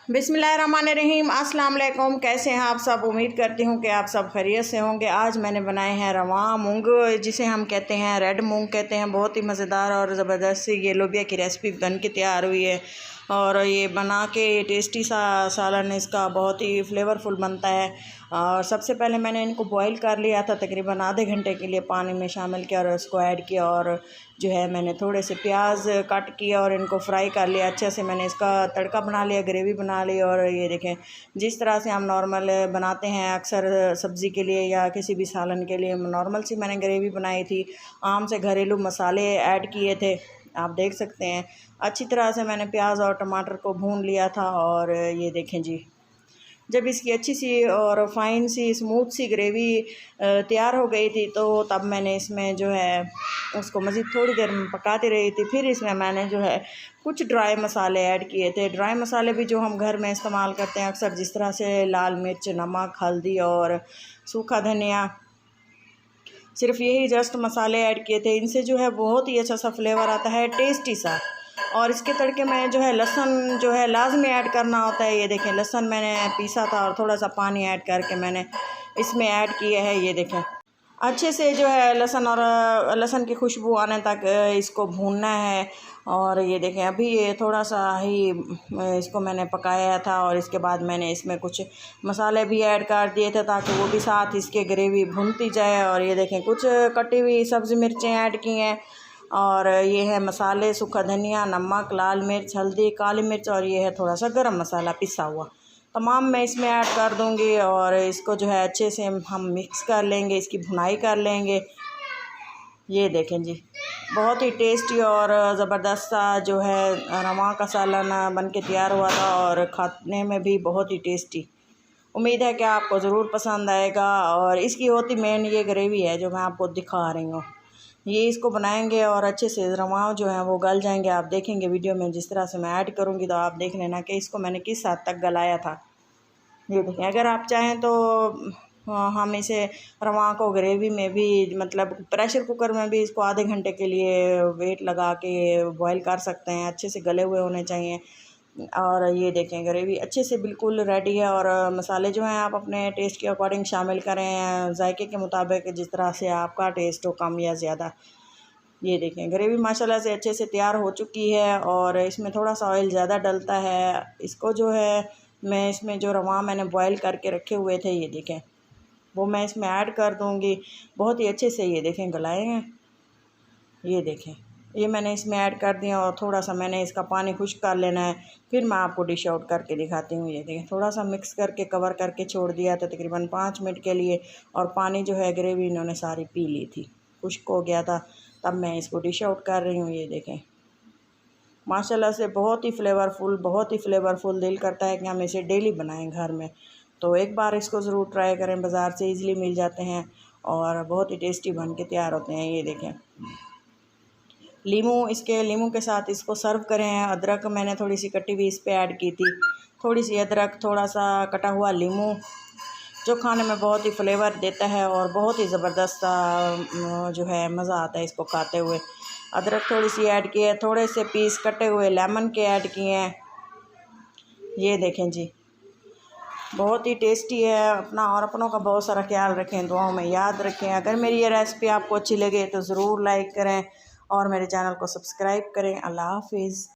बिस्मिल्लाहिर्रहमानिर्रहीम। अस्सलाम वालेकुम। कैसे हैं आप सब? उम्मीद करती हूँ कि आप सब खैरियत से होंगे। आज मैंने बनाए हैं रवा मूंग, जिसे हम कहते हैं रेड मूंग कहते हैं। बहुत ही मज़ेदार और ज़बरदस्त ये लोबिया की रेसिपी बन के तैयार हुई है और ये बना के टेस्टी सा सालन इसका बहुत ही फ्लेवरफुल बनता है। और सबसे पहले मैंने इनको बॉईल कर लिया था तकरीबन आधे घंटे के लिए, पानी में शामिल किया और उसको ऐड किया और जो है मैंने थोड़े से प्याज कट किया और इनको फ्राई कर लिया अच्छे से। मैंने इसका तड़का बना लिया, ग्रेवी बना ली। और ये देखें, जिस तरह से हम नॉर्मल बनाते हैं अक्सर सब्ज़ी के लिए या किसी भी सालन के लिए, नॉर्मल सी मैंने ग्रेवी बनाई थी। आम से घरेलू मसाले ऐड किए थे, आप देख सकते हैं। अच्छी तरह से मैंने प्याज और टमाटर को भून लिया था और ये देखें जी, जब इसकी अच्छी सी और फाइन सी स्मूथ सी ग्रेवी तैयार हो गई थी तो तब मैंने इसमें जो है उसको मज़ीद थोड़ी देर पकाती रही थी। फिर इसमें मैंने जो है कुछ ड्राई मसाले ऐड किए थे। ड्राई मसाले भी जो हम घर में इस्तेमाल करते हैं अक्सर, जिस तरह से लाल मिर्च, नमक, हल्दी और सूखा धनिया, सिर्फ यही जस्ट मसाले ऐड किए थे। इनसे जो है बहुत ही अच्छा सा फ्लेवर आता है, टेस्टी सा। और इसके तड़के में जो है लहसुन जो है लाजमी ऐड करना होता है। ये देखें, लहसुन मैंने पीसा था और थोड़ा सा पानी ऐड करके मैंने इसमें ऐड किया है। ये देखें, अच्छे से जो है लहसुन की खुशबू आने तक इसको भूनना है। और ये देखें, अभी ये थोड़ा सा ही इसको मैंने पकाया था और इसके बाद मैंने इसमें कुछ मसाले भी ऐड कर दिए थे ताकि वो भी साथ इसके ग्रेवी भूनती जाए। और ये देखें, कुछ कटी हुई सब्ज़ी मिर्चें ऐड की हैं और ये है मसाले, सूखा धनिया, नमक, लाल मिर्च, हल्दी, काली मिर्च और ये है थोड़ा सा गरम मसाला पिसा हुआ। तमाम मैं इसमें ऐड कर दूंगी और इसको जो है अच्छे से हम मिक्स कर लेंगे, इसकी भुनाई कर लेंगे। ये देखें जी, बहुत ही टेस्टी और ज़बरदस्त सा जो है रवा का सालन बन के तैयार हुआ था और खाने में भी बहुत ही टेस्टी। उम्मीद है कि आपको ज़रूर पसंद आएगा। और इसकी होती मेन ये ग्रेवी है जो मैं आपको दिखा रही हूँ। ये इसको बनाएंगे और अच्छे से रवा जो है वो गल जाएंगे। आप देखेंगे वीडियो में जिस तरह से मैं ऐड करूँगी तो आप देख लेना कि इसको मैंने किस हद तक गलाया था। ये देखें, अगर आप चाहें तो हम इसे रवा को ग्रेवी में भी, मतलब प्रेशर कुकर में भी इसको आधे घंटे के लिए वेट लगा के बॉईल कर सकते हैं। अच्छे से गले हुए होने चाहिए। और ये देखें, ग्रेवी अच्छे से बिल्कुल रेडी है। और मसाले जो हैं आप अपने टेस्ट के अकॉर्डिंग शामिल करें, जायके के मुताबिक, जिस तरह से आपका टेस्ट हो, कम या ज़्यादा। ये देखें, ग्रेवी माशाल्लाह से अच्छे से तैयार हो चुकी है और इसमें थोड़ा सा ऑयल ज़्यादा डलता है। इसको जो है मैं इसमें जो रवा मैंने बॉईल करके रखे हुए थे, ये देखें, वो मैं इसमें ऐड कर दूँगी। बहुत ही अच्छे से ये देखें गलाए हैं। ये देखें, ये मैंने इसमें ऐड कर दिया और थोड़ा सा मैंने इसका पानी खुश्क कर लेना है। फिर मैं आपको डिश आउट करके दिखाती हूँ। ये देखें, थोड़ा सा मिक्स करके कवर करके छोड़ दिया था तकरीबन 5 मिनट के लिए और पानी जो है ग्रेवी इन्होंने सारी पी ली थी, खुश्क हो गया था। तब मैं इसको डिश आउट कर रही हूँ। ये देखें, माशाल्लाह से बहुत ही फ्लेवरफुल, बहुत ही फ्लेवरफुल। दिल करता है कि हम इसे डेली बनाएं घर में। तो एक बार इसको ज़रूर ट्राई करें, बाज़ार से ईज़िली मिल जाते हैं और बहुत ही टेस्टी बन के तैयार होते हैं। ये देखें, लीमू के साथ इसको सर्व करें। अदरक मैंने थोड़ी सी कटी हुई इस पर ऐड की थी, थोड़ी सी अदरक, थोड़ा सा कटा हुआ लीमू, जो खाने में बहुत ही फ्लेवर देता है और बहुत ही ज़बरदस्त जो है मज़ा आता है इसको खाते हुए। अदरक थोड़ी सी ऐड की है, थोड़े से पीस कटे हुए लेमन के ऐड किए हैं। ये देखें जी, बहुत ही टेस्टी है। अपना और अपनों का बहुत सारा ख्याल रखें, दुआओं में याद रखें। अगर मेरी ये रेसिपी आपको अच्छी लगे तो ज़रूर लाइक करें और मेरे चैनल को सब्सक्राइब करें। अल्लाह हाफिज़।